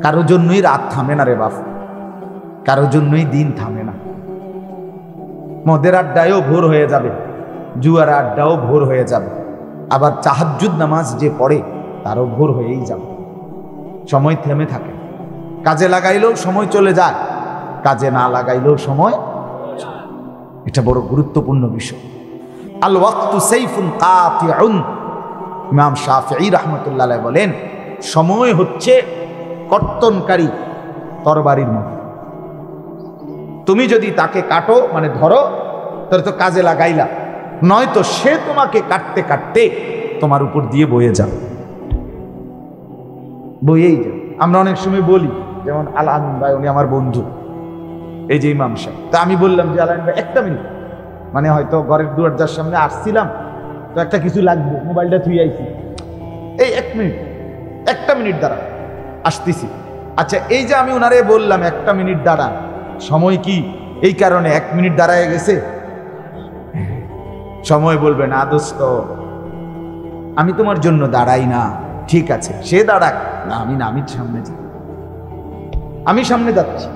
কারো জন্যই রাত থামে না রে বাপ, কারো জন্যই দিন থামে না। মদের আড্ডায়ও ভোর হয়ে যাবে, জুয়ার আড্ডাও ভোর হয়ে যাবে, আবার তাহাজ্জুদ নামাজ যে পড়ে তারও ভোর হয়েই যাবে। সময় থেমে থাকে, কাজে লাগাইলেও সময় চলে যায়, কাজে না লাগাইলেও সময়। এটা বড় গুরুত্বপূর্ণ বিষয়। আল ওয়াক্তু সাইফুন কাতিউন, ইমাম শাফিঈ রাহমাতুল্লাহ আলাইহি বলেন সময় হচ্ছে কর্তনকারী তরবারির মতো। তুমি যদি তাকে কাটো মানে ধরো, তাহলে তো কাজে লাগাইলা, নয়তো সে তোমাকে কাটতে কাটতে তোমার উপর দিয়ে বয়ে যাবে, বইয়েই যাবে। আমরা অনেক সময় বলি, যেমন আল আমিন ভাই উনি আমার বন্ধু, এই যে ইমাম সাহেব, তা আমি বললাম যে আল আমিন ভাই একটা মিনিট, মানে হয়তো ঘরের দরজার সামনে আসছিলাম তো একটা কিছু লাগবে, মোবাইলটা থুই আইছি, এই এক মিনিট, একটা মিনিট দাঁড়া আসতেছি। আচ্ছা এই যে আমি ওনারে বললাম একটা মিনিট দাঁড়ান, সময় কি এই কারণে এক মিনিট দাঁড়ায় গেছে? সময় বলবে না দোস্ত আমি তোমার জন্য দাঁড়াই না, ঠিক আছে সে দাঁড়াক না, আমি না, আমি সামনে যাই, আমি সামনে যাচ্ছি,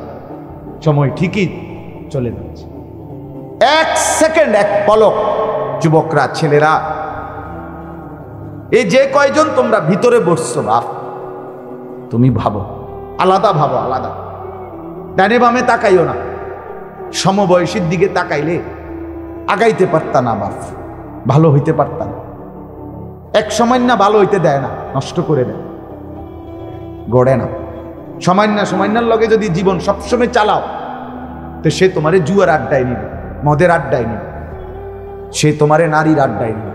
সময় ঠিকই চলে যাচ্ছে। এক সেকেন্ড, এক পলক। যুবকরা, ছেলেরা, এই যে কয়জন তোমরা ভিতরে বসছো বাপ, তুমি ভাবো, আলাদা ভাবো, আলাদা। ডানে বামে তাকাইও না, সমবয়সীর দিকে তাকাইলে আগাইতে পারতা না বাপ, ভালো হইতে পারতা না। এক সময় না ভালো হইতে দেয় না, নষ্ট করে দেয়, গড়ে না। সমান্যার লগে যদি জীবন সবসময় চালাও, তো সে তোমারে জুয়ার আড্ডায় নিবে, মদের আড্ডায় নিবে, সে তোমারে নারীর আড্ডায় নিবে,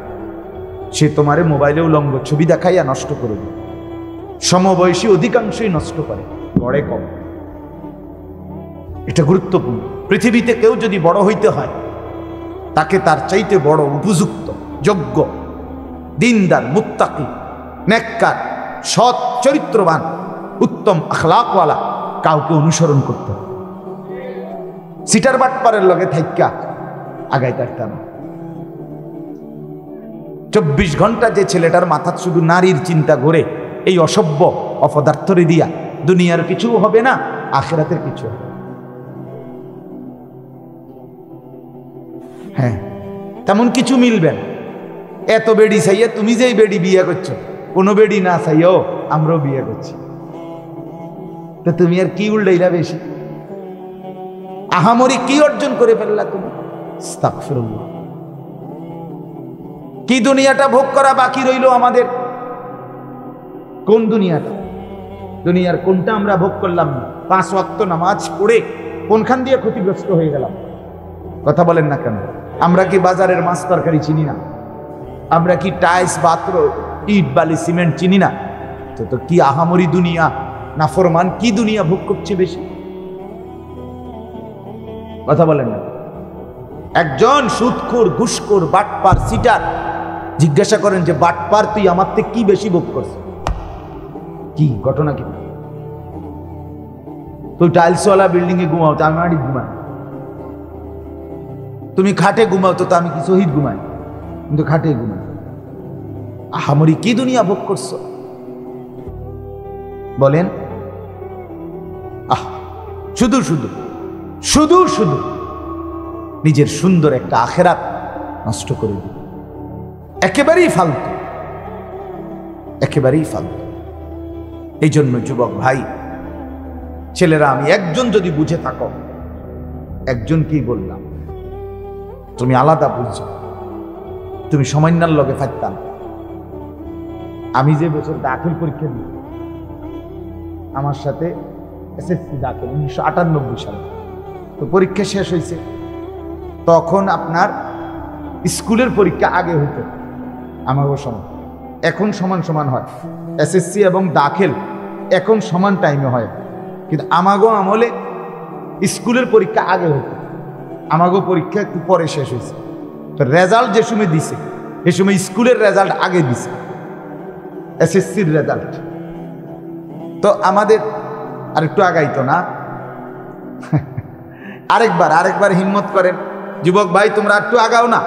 সে তোমারে মোবাইলে উলঙ্গ ছবি দেখাইয়া নষ্ট করে দিবে। সমবয়সী অধিকাংশই নষ্ট করে, গড়ে কম। এটা গুরুত্বপূর্ণ। পৃথিবীতে কেউ যদি বড় হইতে হয়, তাকে তার চাইতে বড়, উপযুক্ত, যোগ্য, দিনদার, মুত্তাকি, নেককার, সৎ চরিত্রবান, উত্তম আখলাকওয়ালা কাউকে অনুসরণ করতে হবে। সিটার বাটপারের লগে থাইক্কা আগাইতে পারতাম না। 24 ঘন্টা যে ছেলেটার মাথা শুধু নারীর চিন্তা ঘুরে, এই অসভ্য অপদার্থরে দিয়া দুনিয়ার কিছু হবে না, আখিরাতের কিছু হবে। হ্যাঁ, তেমন কিছু মিলবে না। এত বেডি চাইয়া তুমি যেই বেডি বিয়ে করছো, কোনো বেডি না চাইও আমরাও বিয়ে করছি, তো তুমি আর কি উল্টাইলা বেশি? আহামরি কি অর্জন করে ফেললা তুমি? আস্তাগফিরুল্লাহ। কি দুনিয়াটা ভোগ করা বাকি রইল আমাদের? কোন দুনিয়াটা? দুনিয়ার কোনটা আমরা ভোগ করলাম না? 5 ওয়াক্ত নামাজ পড়ে কোনখান দিয়ে ক্ষতিগ্রস্ত হয়ে গেলাম? কথা বলেন না কেন? আমরা কি বাজারের মাছ তরকারি চিনি না? আমরা কি টাইলস, পাত্র, ইট, বালি, সিমেন্ট চিনি না? তো কি আহামরি দুনিয়া, নাফরমান কি দুনিয়া ভোগ করছে বেশি? কথা বলেন না। একজন সুদখোর, ঘুষখোর, বাটপার, সিটার জিজ্ঞাসা করেন যে বাটপার তুই আমার থেকে কি বেশি ভোগ করছিস? কি ঘটনা? কি তুই টাইলসওয়ালা বিল্ডিং এ ঘুমাও, তো আমি মাটি ঘুমাই। তুমি খাটে ঘুমাও, তো আমি কি শহীদ ঘুমাই? কিন্তু খাটে ঘুমাই। আহামরি কি দুনিয়া ভোগ করছো বলেন? শুধু শুধু শুধু শুধু নিজের সুন্দর একটা আখেরাত নষ্ট করে দিল। একেবারেই ফালতু, একেবারেই ফালতু। এই জন্য যুবক ভাই, ছেলেরা, আমি একজন যদি বুঝে থাকো, একজনকেই বললাম, তুমি আলাদা বুঝছো, তুমি সমান্যার লগে ফাইতাম। আমি যে বছর দাখিল পরীক্ষা দিই, আমার সাথে এসএসসি দাখিল 1998 সালে, তো পরীক্ষা শেষ হয়েছে। তখন আপনার স্কুলের পরীক্ষা আগে হইতো, আমারও সমান। এখন সমান সমান হয়, এসএসসি এবং দাখিল এখন সমান টাইমে হয়, কিন্তু আমাগো আমলে স্কুলের পরীক্ষা আগে হইতো, আমাগো পরীক্ষা একটু পরে শেষ হয়েছে। তো রেজাল্ট যে সময় দিছে, এ সময় স্কুলের রেজাল্ট আগে দিছে, এসএসসির রেজাল্ট। তো আমাদের আরেকটু আগাইতো না? আরেকবার হিম্মত করেন, যুবক ভাই তোমরা একটু আগাও না,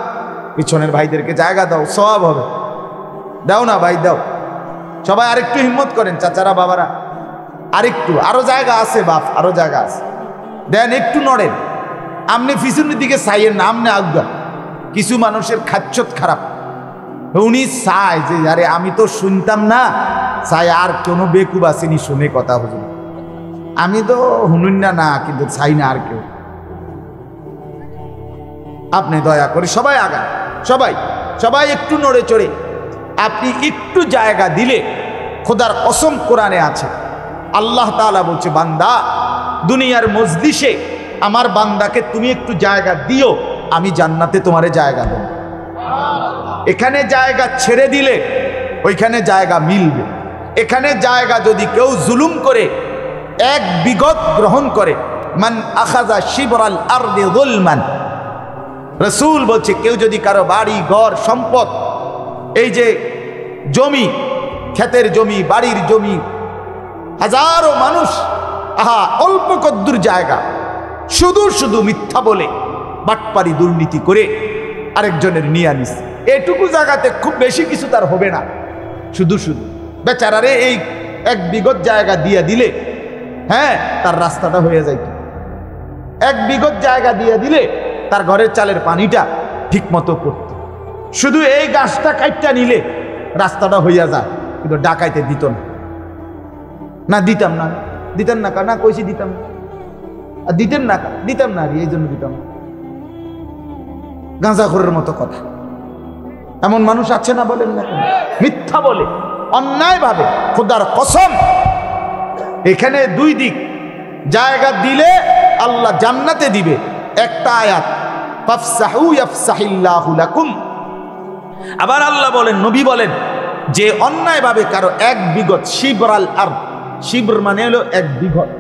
পিছনের ভাইদেরকে জায়গা দাও, সওয়াব হবে। দাও না ভাই, দাও। সবাই আরেকটু হিম্মত করেন, চাচারা, বাবারা, আরেকটু, আরো জায়গা আছে বাপ, আরো জায়গা আছে, দেন একটু নড়েন। আমনে পিছনের দিকে চাইয়েন না, আমনে আজ্ঞা। কিছু মানুষের খাচ্ছত খারাপ, উনি চায় যে আরে আমি তো শুনতাম না, চাই আর কোনো বেকুব আসেনি শুনে কথা হুজুর, আমি তো শুনুন না কিন্তু চাই না আর কেউ। আপনি দয়া করে সবাই আগান, সবাই সবাই একটু নড়ে চড়ে। আপনি একটু জায়গা দিলে, খোদার কসম কোরআনে আছে, আল্লাহ তাআলা বলছে বান্দা দুনিয়ার মজলিসে আমার বান্দাকে তুমি একটু জায়গা দিও, আমি জান্নাতে তোমারে জায়গা দেব। এখানে জায়গা ছেড়ে দিলে ওইখানে জায়গা মিলবে। এখানে জায়গা যদি কেউ জুলুম করে, এক বিগত গ্রহণ করে, মান আখাযা শিবরাল আরদি যুলমান, রাসূল বলছে কেউ যদি কারো বাড়ি ঘর সম্পদ, এই যে জমি, ক্ষেতের জমি, বাড়ির জমি, হাজারো মানুষ, আহা অল্প কদ্দুর জায়গা শুধু শুধু মিথ্যা বলে বাটপারি দুর্নীতি করে আরেকজনের নিয়ে আনিস, এটুকু জায়গাতে খুব বেশি কিছু তার হবে না, শুধু শুধু বেচারারে এই এক বিগত জায়গা দিয়ে দিলে, হ্যাঁ তার রাস্তাটা হয়ে যায়। এক বিগত জায়গা দিয়ে দিলে তার ঘরের চালের পানিটা ঠিক মতো পড়ত। শুধু এই গাছটা কাটটা নিলে রাস্তাটা হইয়া যায়, কিন্তু ডাকাইতে দিত না। না দিতাম না, দিতেন না, না কইছি দিতাম না, আর দিতেন না, দিতাম না, এই জন্য দিতাম না। গাঁজাখোরের মতো কথা। এমন মানুষ আছে না বলেন না? মিথ্যা বলে, অন্যায় ভাবে, খোদার কসম এখানে দুই দিক। জায়গা দিলে আল্লাহ জান্নাতে দিবে। একটা আয়াত, ফাফসাহু ইয়াফসাহিল্লাহু লাকুম। আবার আল্লাহ বলেন, নবী বলেন যে অন্যায় ভাবে কারো এক বিগত, শিবরাল আরদ, শিবর মানে হলো এক বিঘত,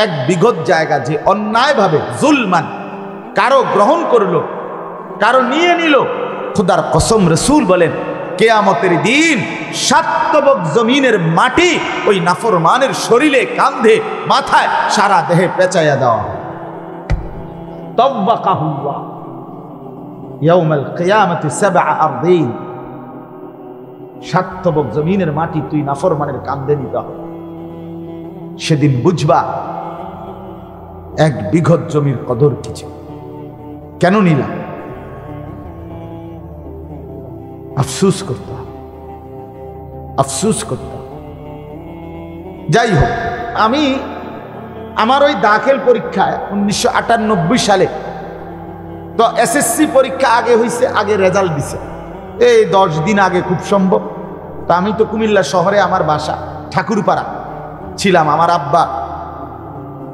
এক বিঘত জায়গা যে অন্যায় ভাবে জুলমান কারো গ্রহণ করলো, কারো নিয়ে নিল, খোদার কসম রাসূল বলেন কিয়ামতের দিন 7 তবক জমিনের মাটি ওই নাফরমানের শরীরে, কাঁধে, মাথায়, সারা দেহে পেঁচাইয়া দেওয়া। তাওবাকাহুল্লাহ ইয়াউমাল কিয়ামতি 7 আরদিন। 7 তবক জমিনের মাটি তুই নাফরমানের কাঁধে নিতে হবে। সেদিন বুঝবা এক বিঘত জমির কদর কিছু। কেন নিলাম? আফসোস করতে হবে, আফসোস করতে হবে। যাই হোক, আমি আমার ওই দাখিল পরীক্ষায় 1998 সালে, তো এসএসসি পরীক্ষা আগে হয়েছে, আগে রেজাল্ট দিছে এই 10 দিন আগে খুব সম্ভব। তা আমি তো কুমিল্লা শহরে, আমার বাসা ঠাকুরপাড়া ছিলাম। আমার আব্বা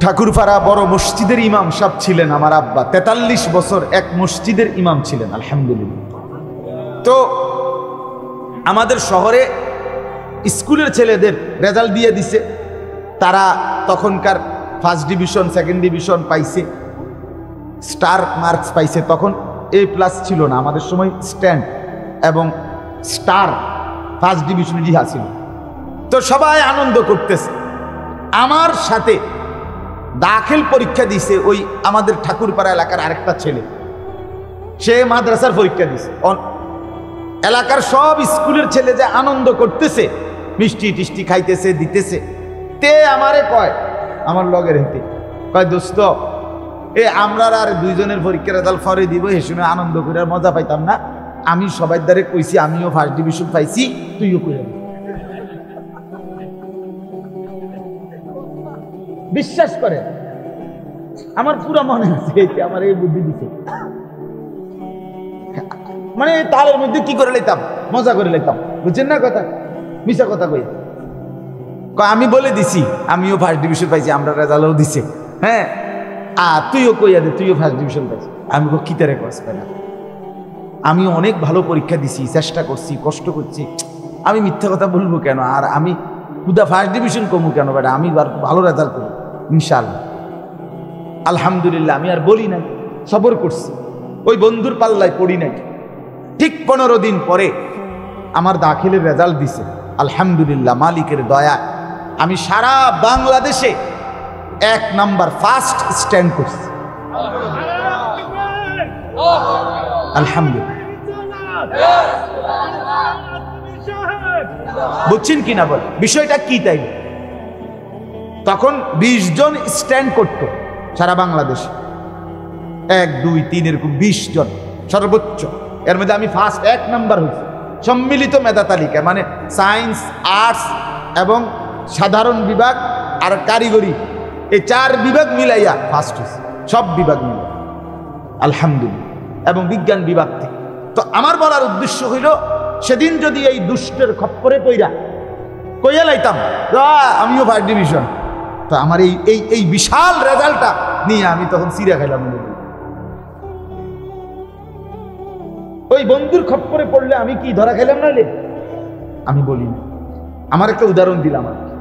ঠাকুরপাড়া বড় মসজিদের ইমাম সাহেব ছিলেন। আমার আব্বা 43 বছর এক মসজিদের ইমাম ছিলেন, আলহামদুলিল্লাহ। তো আমাদের শহরে স্কুলের ছেলেদের রেজাল্ট দিয়ে দিছে। তারা তখনকার ফার্স্ট ডিভিশন, সেকেন্ড ডিভিশন পাইছে, স্টার মার্কস পাইছে। তখন A+ ছিল না, আমাদের সময় স্ট্যান্ড এবং স্টার ফার্স্ট ডিভিশন ইহা ছিল। তো সবাই আনন্দ করতেছে। আমার সাথে দাখিল পরীক্ষা দিছে ওই আমাদের ঠাকুরপাড়া এলাকার আরেকটা ছেলে, সে মাদ্রাসার পরীক্ষা দিছে। এলাকার সব স্কুলের ছেলে যে আনন্দ করতেছে, মিষ্টি টিষ্টি খাইতেছে, দিতেছে। তে আমারে কয়, আমার লগের হেঁটে কয়, দোস্ত আমরা আর দুইজনের পরীক্ষার রেজাল্ট পরে দিব, এ সময় আনন্দ করে আর মজা পাইতাম না। আমি সবাই দ্বারে কইছি আমিও ফার্স্ট ডিভিশন পাইছি, তুইও কই। বিশ্বাস করে, আমার পুরো মনে আছে, আমার এই বুদ্ধি দিছে। মানে তালের মধ্যে কি করে লাইতাম, মজা করে লাইতাম, বুঝছেন না কথা? মিশা কথা কই, আমি বলে দিছি আমিও ফার্স্ট ডিভিশন পাইছি, আমরা রেজাল্টও দিছে, হ্যাঁ তুইও কইয়া দে তুইও ফার্স্ট ডিভিশন পাইছি। আমি কি তারে কস না, আমি অনেক ভালো পরীক্ষা দিছি, চেষ্টা করছি, কষ্ট করছি, আমি মিথ্যা কথা বলবো কেন? আর আমি খুদা ফার্স্ট ডিভিশন কমু কেন? বেটা আমি ভালো রেজাল্ট করবো ইনশাআল্লাহ, আলহামদুলিল্লাহ। আমি আর বলি নাই, সবর করছি, ওই বন্ধুর পাল্লায় পড়ি নাই। ঠিক 15 দিন পরে আমার দাখিলের রেজাল্ট দিছে, আলহামদুলিল্লাহ, মালিকের দয়া আমি সারা বাংলাদেশে 1 নাম্বার ফার্স্ট স্ট্যান্ড করছি, আলহামদুলিল্লাহ। বুঝছেন কিনা বল বিষয়টা কি? তাই তখন 20 জন স্ট্যান্ড করত সারা বাংলাদেশে, 1 2 3 এরকম 20 জন সর্বোচ্চ। এর মধ্যে আমি ফার্স্ট 1 নাম্বার হয়েছি সম্মিলিত মেধা তালিকা, মানে সায়েন্স, আর্টস এবং সাধারণ বিভাগ আর কারিগরি, এই 4 বিভাগ মিলাইয়া ফার্স্ট হয়েছে, সব বিভাগ মিলাইয়া আলহামদুলিল্লাহ, এবং বিজ্ঞান বিভাগ থেকে। তো আমার বলার উদ্দেশ্য হইল, সেদিন যদি এই দুষ্টের খপ্পরে পইরা কইয়া লাইতাম আমিও ফার্স্ট ডিভিশন, তো আমার এই বিশাল রেজাল্টটা নিয়ে আমি তখন সিরিয়া খাইলাম। ওই বন্ধুর খপ্পরে পড়লে আমি কি ধরা খাইলাম নাইলে? আমি বলি না, আমার একটা উদাহরণ দিলাম আর কি।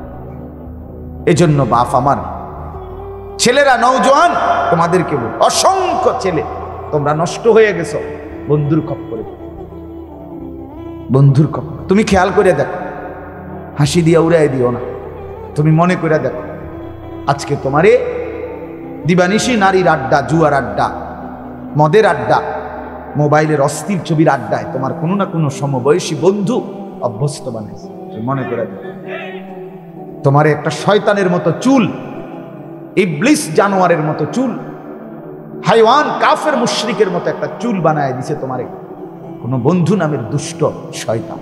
এজন্য বাপ আমার, ছেলেরা নওজোয়ান তোমাদেরকে বল, অসংখ্য ছেলে তোমরা নষ্ট হয়ে গেছো বন্ধুর খপ্পরে। বন্ধুর খপ্পর তুমি খেয়াল করে দেখো, হাসি দিয়া উড়াই দিও না, তুমি মনে করে দেখো আজকে তোমারে দিবানিশি নারীর আড্ডা, জুয়ার আড্ডা, মদের আড্ডা, মোবাইলের অস্থির ছবির আড্ডায় তোমার কোনো না কোনো সমবয়সী বন্ধু অভ্যস্ত বানাইছে। মনে করে দেখো, তোমারে একটা শয়তানের মতো চুল, ইবলিস জানোয়ারের মতো চুল, হাইওয়ান কাফের মুশরিকের মতো একটা চুল বানায় দিছে তোমারে কোনো বন্ধু নামের দুষ্ট শয়তান।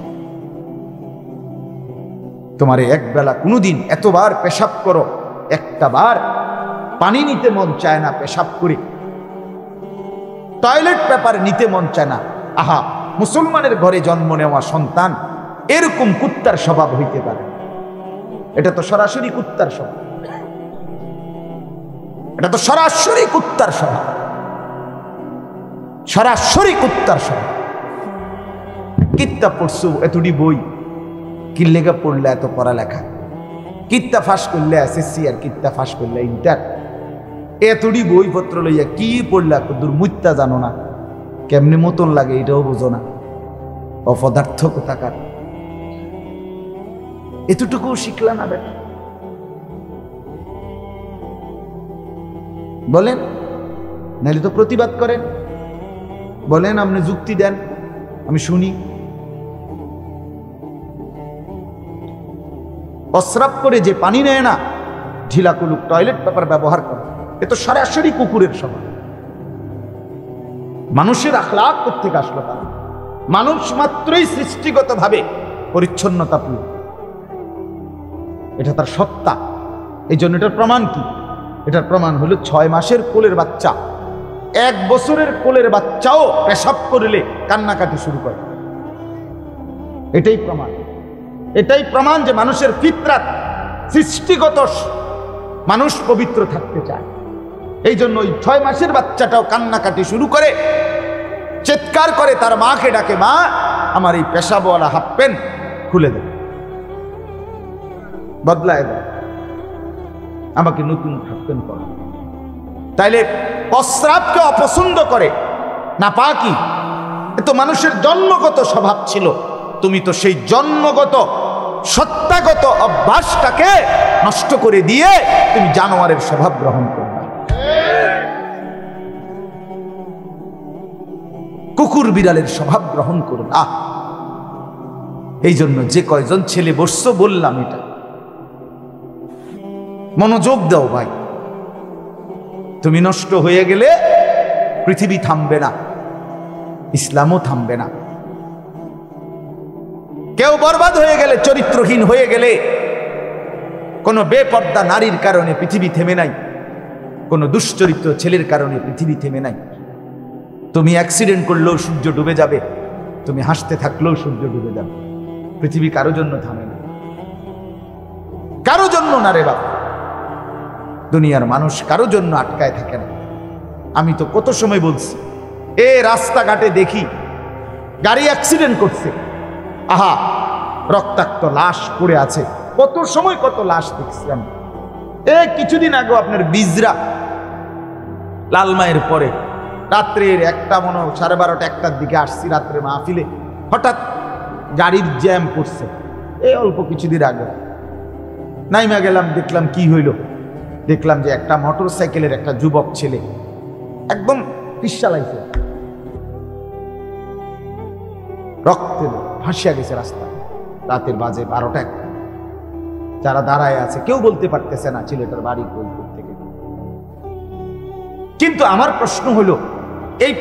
তোমারে একবেলা কোনোদিন এতবার পেশাব করো, একটা বার পানি নিতে মন চায় না, পেশাব করে টয়লেট পেপার নিতে মন চায় না। আহা, মুসলমানের ঘরে জন্ম নেওয়া সন্তান এরকম কুত্তার স্বভাব হইতে পারে? এটা তো সরাসরি কুত্তার স্বভাব, এটা তো সরাসরি কুত্তার স্বভাব, সরাসরি কুত্তার স্বভাব। কিত্তা পড়ছো এতটি বই, কি লেগে পড়লে এত পড়ালেখা? কিত্তা ফাঁস করলে এসএসসি আর কিত্তা ফাঁস করলে ইন্টার, এতটি বইপত্র লইয়া কি পড়লা? দূর মুত্যা জানো না, কেমনি মতন লাগে এটাও বোঝো না, অপদার্থ কোথাকার। এতটুকু শিখলা না বেটা? বলেন, নাহলে তো প্রতিবাদ করেন, বলেন, আপনি যুক্তি দেন, আমি শুনি। প্রস্রাব করে যে পানি নেয় না, ঢিলা কুলুক টয়লেট পেপার ব্যবহার করে, এ তো সরাসরি কুকুরের স্বভাব। মানুষের আখলাক কোত্থেকে আসলো? তারা মানুষ মাত্রই সৃষ্টিগতভাবে পরিচ্ছন্নতা প্রিয়, এটা তার সত্তা। এই জন্য এটার প্রমাণ কি? এটার প্রমাণ হলো 6 মাসের কোলের বাচ্চা, 1 বছরের কোলের বাচ্চাও পেশাব করলে কান্নাকাটি শুরু করে। এটাই প্রমাণ, এটাই প্রমাণ যে মানুষের ফিতরাত, সৃষ্টিগত মানুষ পবিত্র থাকতে চায়। এই জন্য ওই 6 মাসের বাচ্চাটাও কান্নাকাটি শুরু করে, চিৎকার করে তার মাকে ডাকে, মা আমার এই পেশাবওয়ালা হাফ প্যান্ট খুলে দেয়, বদলায় দেয়, আমাকে নতুন হাফ প্যান্ট করো। তাইলে প্রস্রাবকে অপছন্দ করে না পাকি, এ তো মানুষের জন্মগত স্বভাব ছিল। তুমি তো সেই জন্মগত সত্তাগত অভ্যাসটাকে নষ্ট করে দিয়ে তুমি জানোয়ারের স্বভাব গ্রহণ করবে, কুকুর বিড়ালের স্বভাব গ্রহণ করো না। এই জন্য যে কয়জন ছেলে বসছো বললাম, এটা মনোযোগ দাও ভাই। তুমি নষ্ট হয়ে গেলে পৃথিবী থামবে না, ইসলামও থামবে না। কেউ বরবাদ হয়ে গেলে, চরিত্রহীন হয়ে গেলে, কোন বেপর্দা নারীর কারণে পৃথিবী থেমে নাই, কোন দুশ্চরিত্র ছেলের কারণে পৃথিবী থেমে নাই। তুমি অ্যাক্সিডেন্ট করলেও সূর্য ডুবে যাবে, তুমি হাসতে থাকলেও সূর্য ডুবে যাবে। পৃথিবী কারো জন্য থামে না, কারো জন্য না রে বাবা। দুনিয়ার মানুষ কারো জন্য আটকায় থাকে না। আমি তো কত সময় বলছি, এ রাস্তাঘাটে দেখি গাড়ি অ্যাক্সিডেন্ট করছে, আহা রক্তাক্ত লাশ পড়ে আছে, কত সময় কত লাশ দেখছি আমি। কিছুদিন আগে আপনার বিজরা লালমায়ের পরে রাত্রের 1টা মনে 12:30 1টার দিকে আসছি রাত্রে মাহফিলে, হঠাৎ গাড়ির জ্যাম পড়ছে। অল্প কিছুদিন আগে নাইমা গেলাম, দেখলাম কি হইল, দেখলাম যে একটা মোটর সাইকেলের একটা যুবক ছেলে একদম পিছালাইছে, রক্তে ভাসিয়া গেছে রাস্তা। রাতের বাজে 12টা 1টা। যারা দাঁড়ায় আছে কেউ বলতে পারতেছে না ছেলেটার বাড়ি কই থেকে। কিন্তু আমার প্রশ্ন হলো, এই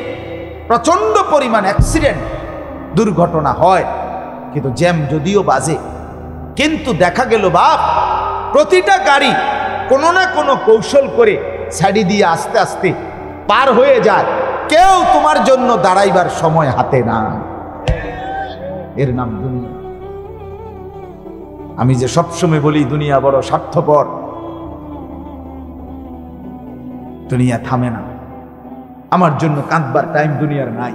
প্রচন্ড পরিমাণ অ্যাক্সিডেন্ট দুর্ঘটনা হয়, কিন্তু জ্যাম যদিও বাজে, কিন্তু দেখা গেল বাপ প্রতিটা গাড়ি কোনো না কোনো কৌশল করে সাইডে দিয়ে আস্তে আস্তে পার হয়ে যায়, কেউ তোমার জন্য দাঁড়াইবার সময় হাতে না। এর নাম দুনিয়া। আমি যে সবসময় বলি দুনিয়া বড় স্বার্থপর, দুনিয়া থামে না। আমার জন্য কাঁদবার টাইম দুনিয়ার নাই।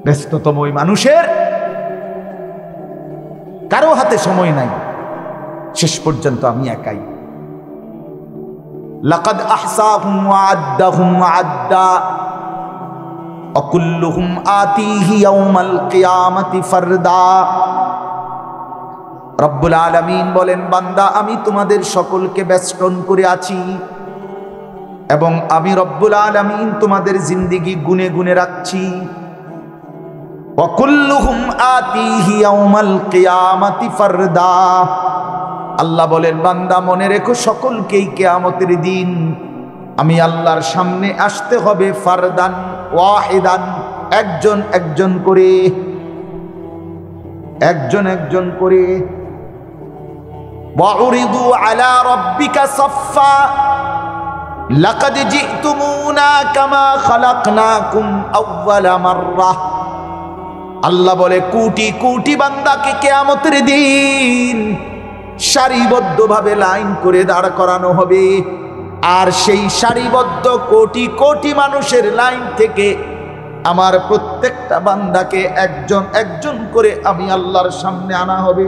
ব্যস্ততম ওই মানুষের কারো হাতে সময় নাই, শেষ পর্যন্ত আমি একাই। লাকাদ আহসাহুম ওয়া আদ্দাহুম আদ্দা ওয়া কুল্লুহুম আতিহি ইয়াউমাল কিয়ামাতি ফারদা। রব্বুল আলামিন বলেন, বান্দা আমি তোমাদের সকলকে বেষ্টন করে আছি এবং আমি রব্বুল আলামিন তোমাদের জিন্দেগি গুনে গুনে রাখছি। ওয়া কুল্লুহুম আতিহি ইয়াউমাল কিয়ামাতি ফারদা। আল্লাহ বলেন, বান্দা মনে রেখো সকলকেই কিয়ামতের দিন আমি আল্লাহর সামনে আসতে হবে ফারদান ওয়াহিদান, একজন একজন করে, একজন একজন করে। ওয়াউরিদু আলা রাব্বিকা সাফফা লাকাদ জিতুমুনা কামা খালাকনাকুম আউওয়ালা মাররা। আল্লাহ বলে, কোটি কোটি বান্দাকে কিয়ামতের দিন সারিবদ্ধভাবে লাইন করে দাঁড় করানো হবে, আর সেই সারিবদ্ধ কোটি কোটি মানুষের লাইন থেকে আমার প্রত্যেকটা বান্দাকে একজন একজন করে আমি আল্লাহর সামনে আনা হবে।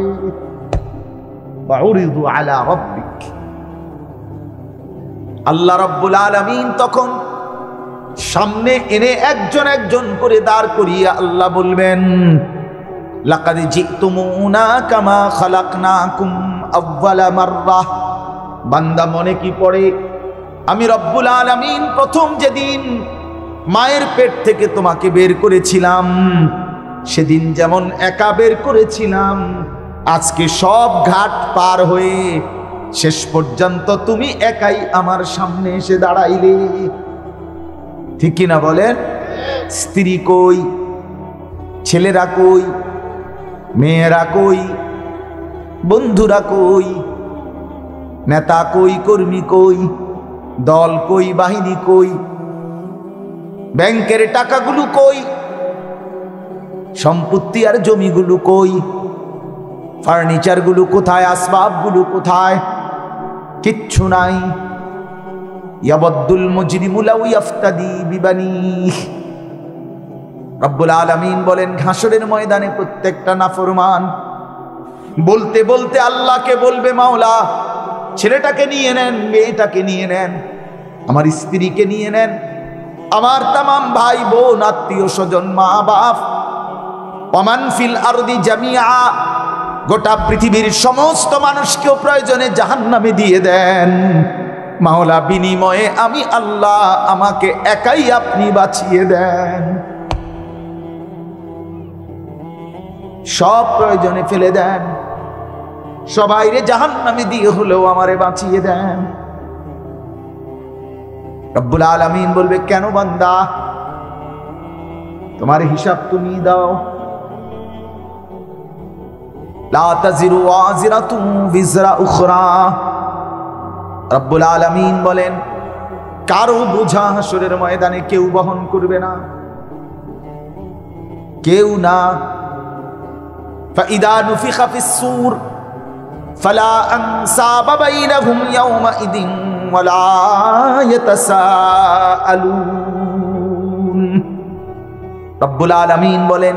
বাউরিদু আলা রাব্বিক। আল্লাহ রাব্বুল আলামিন তখন সামনে এনে একজন একজন করে দাঁড় করিয়ে আল্লাহ বলবেন, লাকাদ জিতুমুনা কামা খালাকনাকুম আউওয়ালা মাররা। বান্দা মনে কি পড়ে, আমি রব্বুল আলামিন প্রথম যেদিন মায়ের পেট থেকে তোমাকে বের করেছিলাম, সেদিন যেমন একা বের করেছিলাম, আজকে সব ঘাট পার হয়ে শেষ পর্যন্ত তুমি একাই আমার সামনে এসে দাঁড়াইলে। ঠিক কিনা বলেন? স্ত্রী কই, ছেলেরা কই, মেয়েরা কই, বন্ধুরা কই, নেতা কই, কর্মী কই, দল কই, বাহিনী কই, ব্যাংকের টাকাগুলো কই, সম্পত্তি আর জমিগুলো কই, ফার্নিচারগুলো কোথায়, আসবাবগুলো কোথায়? কিচ্ছু নাই। ইয়াবদ্দুল মুজরিমু লাউ ইফতাদি বিবানিহি। রব্বুল আলামিন বলেন, হাসরের ময়দানে প্রত্যেকটা নাফরমান বলতে বলতে আল্লাহকে বলবে, মাওলা ছেলেটাকে নিয়ে নেন, মেয়েটাকে নিয়ে নেন, আমার স্ত্রীকে নিয়ে নেন, আমার তামাম ভাই বোন আত্মীয় স্বজন মা বাপ, ওয়ামান ফিল আরদি জামিআ, গোটা পৃথিবীর সমস্ত মানুষকেও প্রয়োজনে জাহান্নামে দিয়ে দেন, মাওলা বিনিময়ে আমি আল্লাহ আমাকে একাই আপনি বাঁচিয়ে দেন। সব প্রয়োজনে ফেলে দেন, সবাইরে জাহান্নামে দিয়ে হলেও আমারে বাঁচিয়ে দেন। রব্বুল আলামিন বলবে, কেন বান্দা, তোমার হিসাব তুমি দাও। লা তাজিরু ওয়াজিরাতুন বিজরা উখরা। রব্বুল আলামিন বলেন, কারো বোঝা হাসরের ময়দানে কেউ বহন করবে না, কেউ না। ফাইদা নুফিখা ফিস-সূর ফালা আনসাবা বাইনাহুম ইয়াওমাইদিন ওয়ালা ইয়াতাসাআলুন। রব্বুল আলামিন বলেন,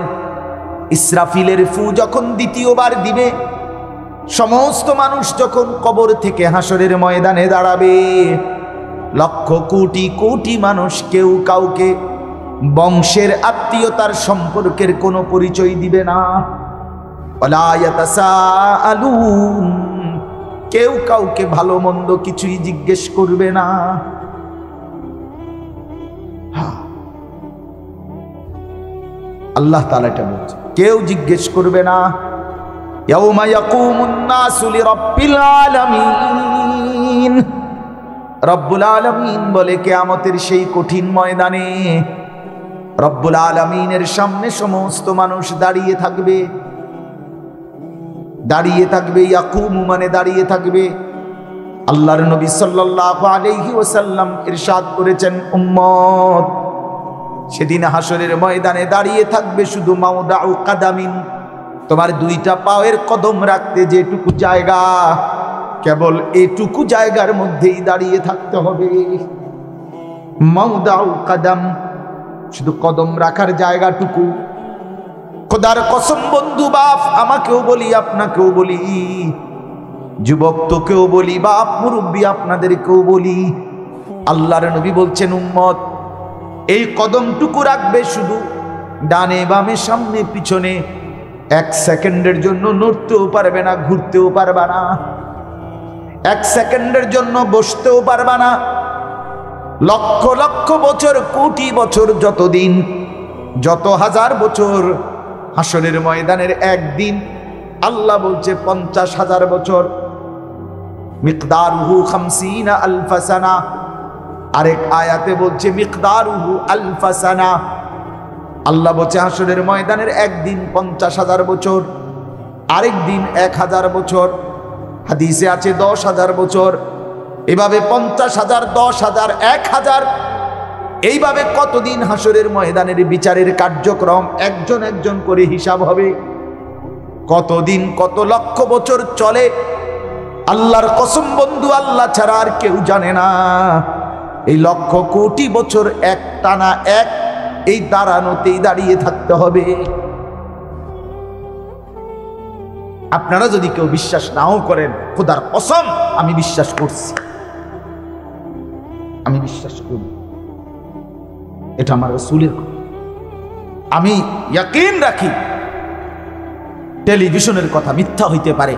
ইসরাফিলের ফু যখন দ্বিতীয়বার দিবে, সমস্ত মানুষ যখন কবর থেকে হাসরের ময়দানে দাঁড়াবে, লক্ষ কোটি কোটি মানুষ কেউ কাউকে বংশের আত্মীয়তার সম্পর্কের কোনো পরিচয় দিবে না। ওয়ালা ইয়াতাসাআলুন, কেউ কাউকে ভালো মন্দ কিছুই জিজ্ঞেস করবে না। আল্লাহ তাআলা এটা বলছে, কেউ জিজ্ঞেস করবে না। ইয়াউমা ইয়াকুমুন নাসু লিরাব্বিল আলামিন। রব্বুল আলামিন বলে কিয়ামতের সেই কঠিন ময়দানে রব্বুল আলামিনের সামনে সমস্ত মানুষ দাঁড়িয়ে থাকবে। দাঁড়িয়ে থাকবে, ইয়াকুমু মানে দাঁড়িয়ে থাকবে। আল্লাহর নবী সাল্লাল্লাহু আলাইহি ওয়াসাল্লাম ইরশাদ করেছেন, উম্মত সেদিন হাসরের ময়দানে দাঁড়িয়ে থাকবে শুধু মাউদাউ কাদামিন, তোমার দুইটা পায়ের কদম রাখতে যেটুকু জায়গা, কেবল এটুকু জায়গার মধ্যেই দাঁড়িয়ে থাকতে হবে। মাউদাউ কাদাম, শুধু কদম রাখার জায়গাটুকু। খোদার কসম বন্ধু বাপ, আমাকেও বলি আপনাকেও বলি, যুবক তোকেও বলি, বাপ মুরব্বী আপনাদেরকেও বলি, আল্লাহর নবী বলছেন উম্মত এই কদমটুকু রাখবে শুধু ডানে বামে সামনে পিছনে, এক সেকেন্ডের জন্য নড়তেও পারবে না, ঘুরতেও পারবে না, এক সেকেন্ডের জন্য বসতেও পারবে না। লক্ষ লক্ষ বছর, কোটি বছর, যতদিন, যত হাজার বছর, হাসরের ময়দানের একদিন আল্লাহ বলছে 50,000 বছর। মিকদারুহু 50 আলফ সানা, আরেক আয়াতে বলছে মিকদারুহু আলফ সানা। আল্লাহ বলছে হাসরের ময়দানের একদিন 50,000 বছর, আরেক দিন 1000 বছর, হাদিসে আছে 10,000 বছর। এভাবে 50,000, 10,000, 1000, এইভাবে কতদিন হাসরের ময়দানের বিচারের কার্যক্রম একজন একজন করে হিসাব হবে। কতদিন, কত লক্ষ বছর চলে আল্লাহর কসম বন্ধু, আল্লাহ ছাড়া আর কেউ জানে না। এই লক্ষ কোটি বছর এক টানা এক এই দাঁড়ানোতেই দাঁড়িয়ে থাকতে হবে। আপনারা যদি কেউ বিশ্বাস নাও করেন, খোদার কসম আমি বিশ্বাস করছি, আমি বিশ্বাস করি, এটা আমার রাসূলের কথা। আমি ইয়াকিন রাখি টেলিভিশনের কথা মিথ্যা হইতে পারে,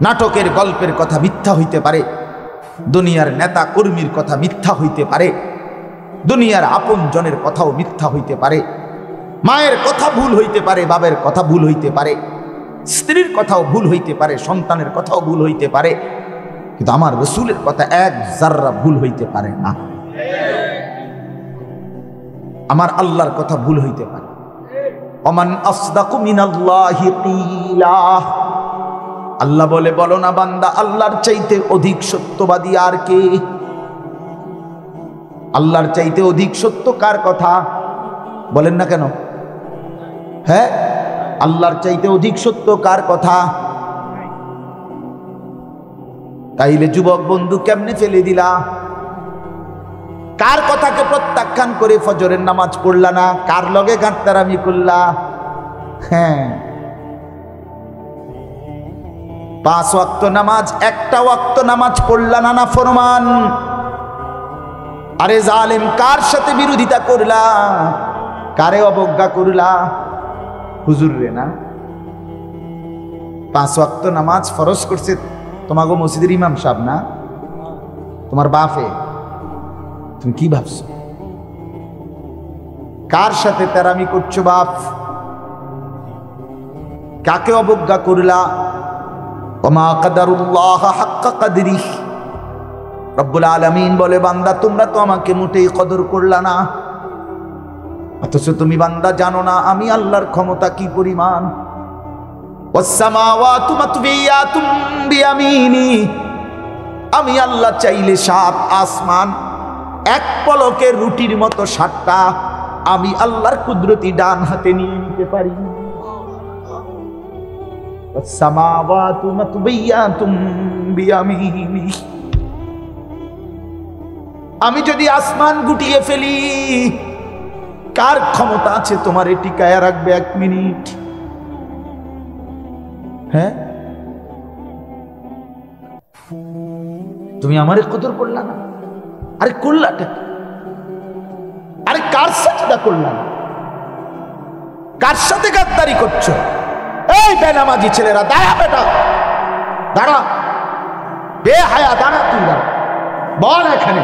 নাটকের গল্পের কথা মিথ্যা হইতে পারে, দুনিয়ার নেতা কর্মীর কথা মিথ্যা হইতে পারে, দুনিয়ার আপন জনের কথাও মিথ্যা হইতে পারে, মায়ের কথা ভুল হইতে পারে, বাবার কথা ভুল হইতে পারে, স্ত্রীর কথাও ভুল হইতে পারে, সন্তানের কথাও ভুল হইতে পারে, কিন্তু আমার রাসূলের কথা এক জাররা ভুল হইতে পারে না। আমার আল্লাহর কথা ভুল হইতে পারে। ওমান আসদাকু মিনাল্লাহি কিলা, আল্লাহ বলে বলো না বান্দা আল্লাহর চাইতে অধিক সত্যবাদী আর কে? আল্লাহর চাইতে অধিক সত্য কার কথা বলেন না কেন? হ্যাঁ, আল্লাহর চাইতে অধিক সত্য কার কথা? তাইলে যুবক বন্ধু কেমনে ফেলে দিলা? কার কথাকে প্রত্যাখ্যান করে ফজরের নামাজ পড়লা না? কার লগে গাঁটতারামি করলা? হ্যাঁ, 5 ওয়াক্ত নামাজ, একটা ওয়াক্ত নামাজ পড়লা না, না ফরমান। আরে জালেম, কার সাথে বিরোধিতা করলা? কারে অবজ্ঞা করলা? হুজুর রে না। 5 ওয়াক্ত নামাজ ফরজ করছে তোমাগো মসজিদের ইমাম সাহেব না, তোমার বাপে। তুমি কি ভাবছো? কার সাথে তেরামি করছো বাপ? কাকে অবজ্ঞা করলা? ওমা কাদারুল্লাহ হাক্কা কাদরিহ, রব্বুল আলামিন বলে বান্দা তোমরা তো আমাকে মোটেই কদর করলা না, অথচ তুমি বান্দা জানো না আমি আল্লাহর ক্ষমতা কি পরিমাণ। ওয়াসসামাওয়াতু মাতবিয়াতুম বিয়ামিনি, আমি আল্লাহ চাইলে 7 আসমান এক পলকের রুটির মতো 7টা আমি আল্লাহর কুদরতি ডান হাতে নিয়ে নিতে পারি। ওয়াসসামাওয়াতু মাতবিয়াতুম বিয়ামিনি, আমি যদি আসমান গুটিয়ে ফেলি, কার ক্ষমতা আছে তোমার টিকায়া রাখবে 1 মিনিট? হ্যাঁ, তুমি আমারে কদর করলা না, আরে করলাটা? আরে কার সাজদা করলা না? কার সাথে গাদ্দারি করছো? এই বেনামাজি ছেলেরা, দাঁড়া বেটা, দাঁড়া, বেহায়া দাঁড়া, তুই দাঁড়া, বল এখানে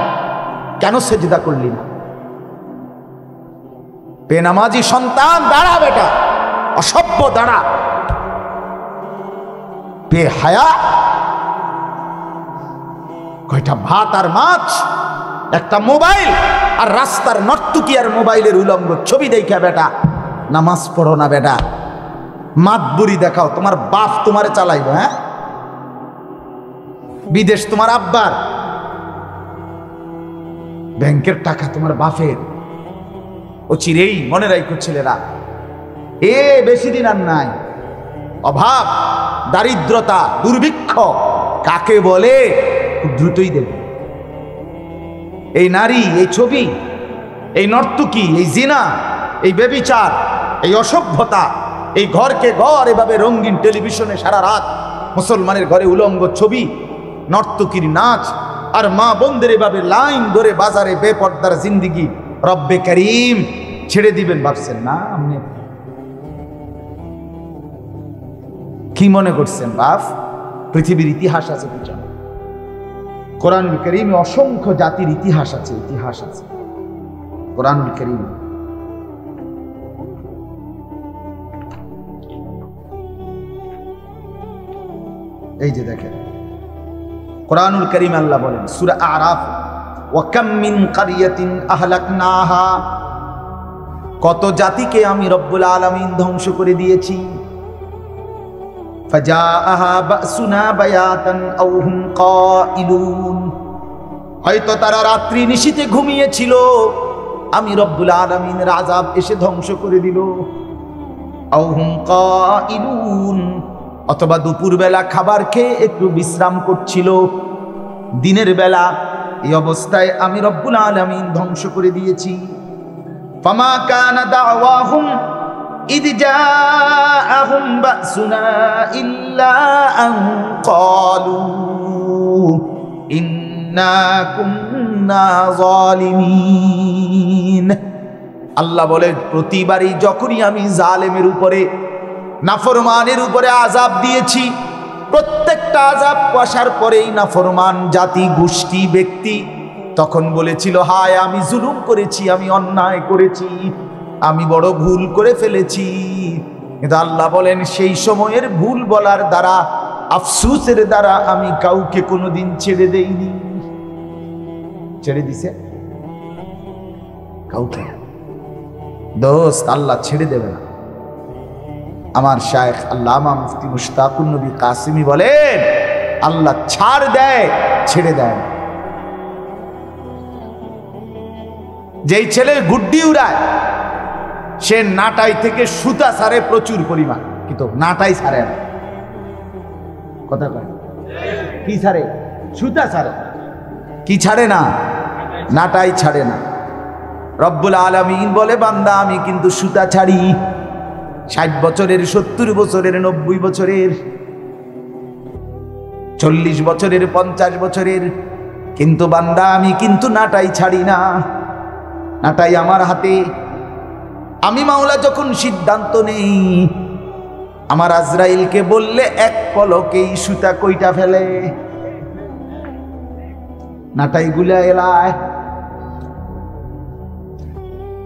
কেন সেজদা করলি না? বেনামাজি সন্তান, দাঁড়া বেটা, অসভ্য দাঁড়া, বেহায়া। কয়টা ভাত আর মাছ, একটা মোবাইল আর রাস্তার নর্তকী আর মোবাইলের উলঙ্গ ছবি দেখা বেটা নামাজ পড়ো না বেটা, মাতবুরি দেখাও। তোমার বাপ তোমারে চালাইবো, হ্যাঁ? বিদেশ তোমার আব্বার, ব্যাংকের টাকা তোমার বাপের। ও চিরেই মনে রাখো ছেলেরা, বেশি দিন আর নাই। অভাব, দারিদ্রতা, দুর্ভিক্ষ কাকে বলে খুব দ্রুতই দেবে। এই নারী, এই ছবি, এই নর্তকী, এই জিনা, এই ব্যভিচার, এই অসভ্যতা, এই ঘরকে ঘর এভাবে রঙিন টেলিভিশনে সারা রাত মুসলমানের ঘরে উলঙ্গ ছবি, নর্তকীর নাচ, আর মা বোনদের এভাবে লাইন ধরে বাজারে বেপর্দার জিন্দিগি রব্বে করিম ছেড়ে দিবেন ভাবছেন না? আপনি কি মনে করছেন বাপ? পৃথিবীর ইতিহাস আছে পিছনে, কোরআনুল কারীমে অসংখ্য জাতির ইতিহাস আছে, ইতিহাস আছে কোরআনুল কারীম। এই যে দেখেন কোরআনুল কারীম আল্লাহ বলেন সূরা আরাফ, ওয়া কাম মিন কারিয়াতিন আহলাকনাহা, কত জাতিকে আমি রব্বুল আলামিন ধ্বংস করে দিয়েছি। ফাজাআহা বাসুনা বায়াতান আও হুম কাইলুন, হয়তো তারা রাত্রি নিশীথে ঘুমিয়েছিল, আমি রব্বুল আলামিনের আযাব এসে ধ্বংস করে দিল। আও হুম কাইলুন, অথবা দুপুর বেলা খাবার খেয়ে একটু বিশ্রাম করছিল, দিনের বেলা। এই অবস্থায় আমি রব্বুল আলামিন ধ্বংস করে দিয়েছি। ফামা কানা দাওয়াহুম ইদ জাআহুম বাসুনা ইল্লা আন ক্বালু ইন্না কুন্না যালিমিন। আল্লাহ বলে প্রতিবারই যখনই আমি জালেমের উপরে, নাফরমানের উপরে আযাব দিয়েছি, প্রত্যেকটা আযাব আসার পরেই নাফরমান জাতি, গোষ্ঠী, ব্যক্তি তখন বলেছিল, হায় আমি জুলুম করেছি, আমি অন্যায় করেছি, আমি বড় ভুল করে ফেলেছি। কিন্তু আল্লাহ বলেন সেই সময়ের ভুল বলার দ্বারা, আফসোসের দ্বারা আমি কাউকে কোনোদিন ছেড়ে দেইনি। ছেড়ে দিছে কাউকে? দোস্ত, আল্লাহ ছেড়ে দেবে না। আমার শায়েখ আল্লামা মুফতি মুশতাকুন নবী কাসিমি বলেন, আল্লাহ ছাড় দেয়, ছেড়ে দেয় না। যেই ছেলে গুড্ডি উড়ায় সে নাটাই থেকে সুতা ছাড়ে প্রচুর পরিমাণ, কিন্তু নাটাই ছাড়ে না। কথা কয় কি ছাড়ে? সুতা ছাড়ে। কি ছাড়ে না? নাটাই ছাড়ে না। রব্বুল আলামিন বলে, বান্দা আমি কিন্তু সুতা ছাড়ি, 60 বছরের, 70 বছরের, 90 বছরের, 40 বছরের, 50 বছরের, কিন্তু বান্দা আমি কিন্তু নাটাই ছাড়ি না। নাটাই আমার হাতে। আমি মাওলা যখন সিদ্ধান্ত নেই, আমার আজরাইলকে বললে এক পলকেই সুতা কইটা ফেলে, নাটাই গুলা এলায়।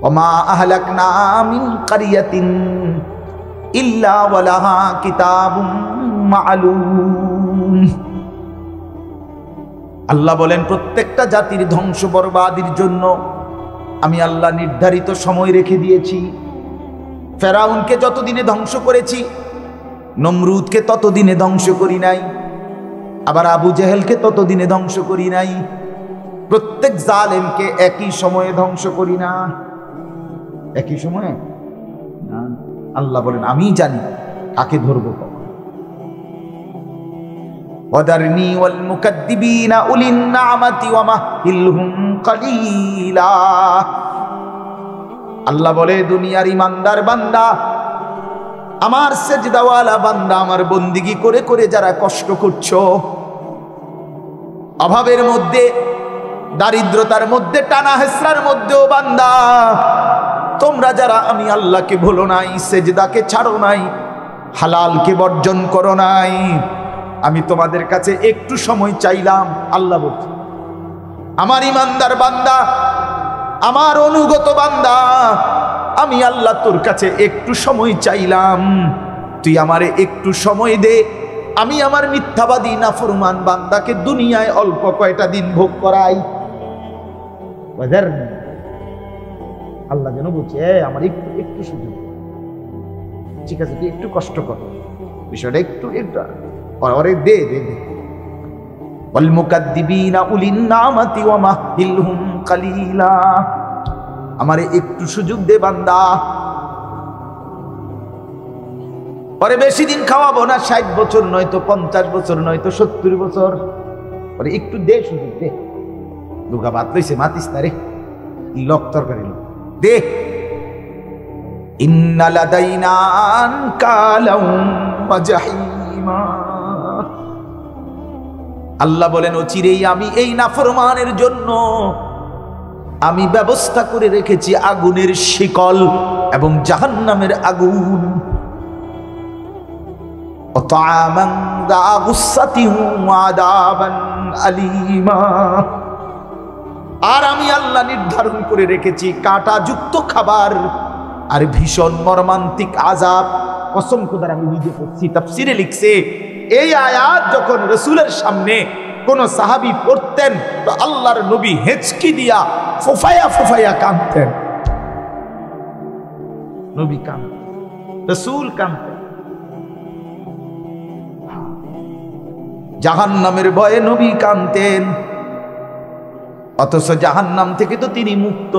ওমা আহলাকনা মিন কারিয়াতিন ইল্লা ওয়ালাহা কিতাবুম মা'লুম। আল্লাহ বলেন প্রত্যেকটা জাতির ধ্বংস বরবাদির জন্য আমি আল্লাহ নির্ধারিত সময় রেখে দিয়েছি। ফেরাউনকে যতদিনে ধ্বংস করেছি, নমরুদকে ততদিনে ধ্বংস করি নাই, আবার আবু জেহেলকে ততদিনে ধ্বংস করি নাই। প্রত্যেক জালেমকে একই সময়ে ধ্বংস করি না। একই সময়ে না। আল্লাহ বলেন আমি জানি কাকে ধরবো। ওয়াদারনি ওয়াল মুকাদ্দিবিনা উলিন নি'মাতি ওয়া মাহিলহুম কালিলা। আল্লাহ বলে দুনিয়ার ইমানদার বান্দা, আমার সেজদাওয়ালা বান্দা, আমার বন্দিগি করে করে যারা কষ্ট করছো, অভাবের মধ্যে, দারিদ্রতার মধ্যে, টানা হেসরার মধ্যেও বান্দা, তোমরা যারা আমি আল্লাহকে ভুলো নাই, সেজদাকে ছাড়ো নাই, হালালকে বর্জন করো নাই, আমি তোমাদের কাছে একটু সময় চাইলাম। আল্লাহ বলছে আমার ইমানদার বান্দা, আমার অনুগত বান্দা, আমি আল্লাহ তোর কাছে একটু সময় চাইলাম, তুই আমারে একটু সময় দে, আমি আমার মিথ্যাবাদী নাফরমান বান্দাকে দুনিয়ায় অল্প কয়টা দিন ভোগ করাই। আল্লাহ যেন বলছে আমার একটু একটু সুযোগ, ঠিক আছে তুই একটু কষ্ট কর, বিষয়টা একটু একটু দে দে দে। ওয়াল মুকাদ্দিবিনা উলিন নামাতি ওয়া মাহহিলহুম কালিলা, আমারে একটু সুযোগ দে বান্দা, পরে বেশি দিন খাওয়াবো না, 60 বছর নয়তো 50 বছর নয়তো 70 বছর, পরে একটু দে সুযোগ দে। দুগা ভাত লইছে মাতিস না রে, লক তরকারি লোক দে। ইন্না লাদাইনা আনকালাম ওয়া জাহিমা, আল্লাহ বলেন অচিরেই আমি এই নাফরমানের জন্য আমি ব্যবস্থা করে রেখেছি আগুনের শিকল এবং জাহান্নামের আগুন। وطعاما ذا غصة وعذابا أليما, আর আমি আল্লাহ নির্ধারণ করে রেখেছি কাঁটাযুক্ত খাবার আর ভীষণ মর্মান্তিক আযাব। কসম খোদার আমি নিজে পড়ছি, তাফসীরে লিখছে এই আয়াত যখন রাসূলের সামনে কোন সাহাবী পড়তেন তো আল্লাহর নবী হেঁচকি দিয়া ফুফায়া ফুফায়া কাঁদতেন। নবী কাঁদতেন, রাসূল কাঁদতেন। জাহান্নামের ভয়ে নবী কাঁদতেন, অথচ জাহান্নাম থেকে তো তিনি মুক্ত।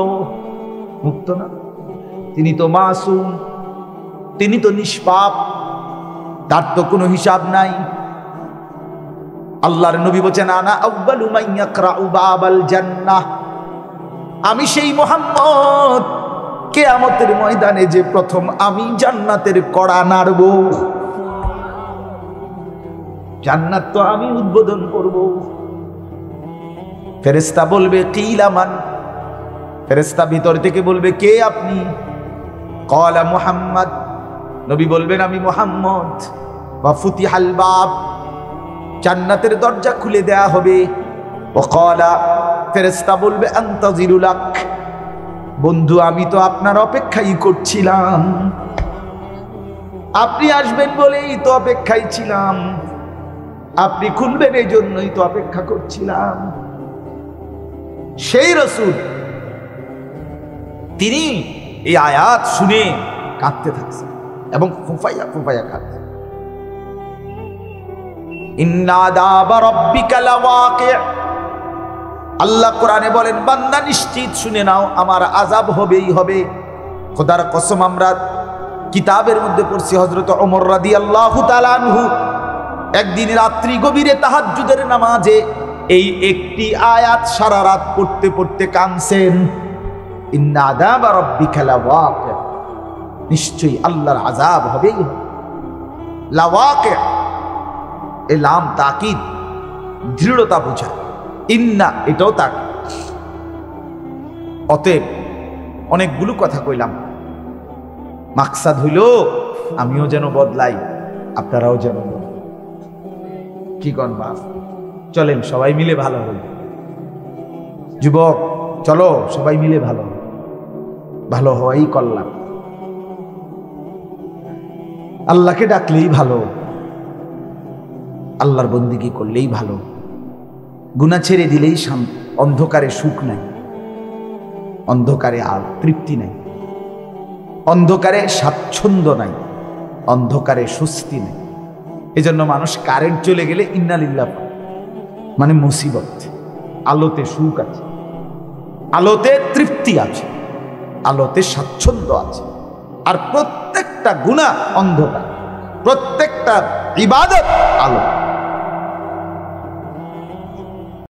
মুক্ত না, তিনি তো মাসুম, তিনি তো নিষ্পাপ, তার তো কোনো হিসাব নাই। আল্লাহর নবী বলেন আনা আউয়ালু মান ইয়াকরাউ বাবাল জান্নাহ, আমি সেই মুহাম্মদ কিয়ামতের ময়দানে যে প্রথম আমি জান্নাতের কড়া নাড়ব, জান্নাত তো আমি উদ্বোধন করব। ফেরেশতা বলবে কিলা মান, ফেরেশতা ভিতর থেকে বলবে কে আপনি? ক্বালা মুহাম্মদ, নবী বলবেন আমি মুহাম্মদ। ওয়া ফুতিহাল বাব, জান্নাতের দরজা খুলে দেয়া হবে। ওয়া ক্বালা, ফেরেশতা বলবে আনতাজিরু লাক, বন্ধু আমি তো আপনার অপেক্ষাই করছিলাম, আপনি আসবেন বলেই তো অপেক্ষায় ছিলাম, আপনি খুলবেন এই জন্যই তো অপেক্ষা করছিলাম। সেই রাসূল তিনি এই আয়াত শুনে কাঁদতে থাকছেন এবং ফুফাইয়া ফুফাইয়া কাঁদছেন। ইন্না আযাবা রাব্বিকা লাওয়াকি', আল্লাহ কোরআনে বলেন বান্দা নিশ্চিত শুনে নাও আমার আযাব হবেই হবে। খোদার কসম আমরা কিতাবের মধ্যে পড়ছি হযরত ওমর রাদিয়াল্লাহু তাআলা আনহু একদিন রাত্রি গভীরে তাহাজ্জুদের নামাজে এই একটি আয়াত সারা রাত পড়তে পড়তে কাঁদছেন। ইন্না আযাবা রাব্বিকা লাওয়াকি', নিশ্চয়ই আল্লাহর আযাব হবেই হবে। লাওয়াকি', এই লাম তাকিদ, দৃঢ়তা বোঝায়। ইন্না এটাও তাকিদ। অতএব অনেকগুলো কথা কইলাম, মাকসাদ হইল আমিও যেন বদলাই, আপনারাও যেন বদলাই। কি কন বাপ, চলেন সবাই মিলে ভালো হই। যুবক চলো সবাই মিলে ভালো হই, ভালো হওয়াই কল্যাণ। আল্লাহকে ডাকলেই ভালো, আল্লাহর বন্দিগি করলেই ভালো, গুনাহ ছেড়ে দিলেই শান্তি। অন্ধকারে সুখ নাই, অন্ধকারে তৃপ্তি নাই, অন্ধকারে স্বাচ্ছন্দ্য নাই, অন্ধকারে স্বস্তি নাই। এজন্য মানুষ কারেন্ট চলে গেলে ইন্না লিল্লাহ মানে মুসিবত। আলোতে সুখ আছে, আলোতে তৃপ্তি আছে, আলোতে স্বাচ্ছন্দ্য আছে। আর প্রত্যেকটা গুনাহ অন্ধকার, প্রত্যেকটা ইবাদত আলো।